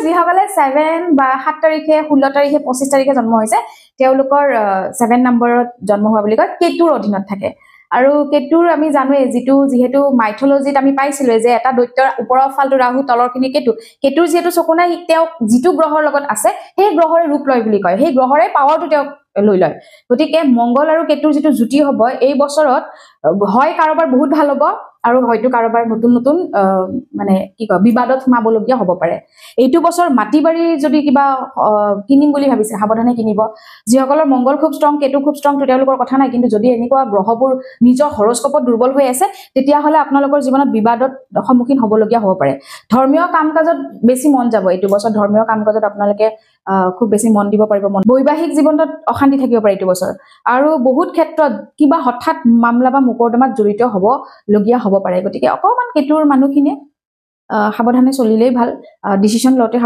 যিসকলে 7 বা 7 তাৰিখে 16 তাৰিখে 25 তাৰিখে জন্ম হৈছে তেওঁলোকৰ 7 নম্বৰত জন্ম হোৱা বুলি কয় কেতুৰ অধীনত থাকে আৰু কেতুৰ আমি জানোৱে যেহেতু মাইথোলজিত আমি পাইছিলো যে এটা দৈত্যৰ ওপৰৰ ফালটো ৰাহু তলৰখিনি কেতুৰ যেহেতু চকু নাই তেওঁ যিটো গ্ৰহৰ লগত আছে সেই গ্ৰহৰে ৰূপ লয় বুলি কয় সেই গ্ৰহৰে পাৱাৰটো তেওঁ লৈ লয় গতিকে মংগল আৰু কেতুৰ যিটো জুতি হ'ব এই বছৰত হয় কাৰোবাৰ বহুত ভাল হ'ব আৰু হয়তো কাৰোবাৰ নতুন মানে কি কয় বিবাদত সোমাবলগীয়া হ'ব পাৰে এইটো বছৰ মাটি বাৰী যদি কিবা কিনিম বুলি ভাবিছে সাৱধানে কিনিব যিসকলৰ মংগল খুব ষ্ট্ৰং কেতু খুব ষ্ট্ৰং তেওঁলোকৰ কথা নাই কিন্তু যদি এনেকুৱা গ্ৰহবোৰ নিজৰ হৰস্কোপত দুৰ্বল হৈ আছে তেতিয়াহলে আপোনালোকৰ জীৱনত বিবাদত সন্মুখীন হ'বলগীয়া হ'ব পাৰে ধৰ্মীয় কাম-কাজত বেছি মন যাব এইটো বছৰ ধৰ্মীয় কাম-কাজত আপোনালোকে খুব বেছি মন দিব পাৰিব বৈবাহিক জীৱনত অশান্তি থাকিব পাৰে এইটো বছৰ আৰু বহুত ক্ষেত্ৰত কিবা হঠাৎ মামলা বা মোকৰ্দমাত জড়িত হ'ব লগীয়া হ'ব পাৰে গতিকে অকমান কেতুৰ মানুহখিনিয়ে সাৱধানে চলিলেই ভাল ডিসিশন লওঁতে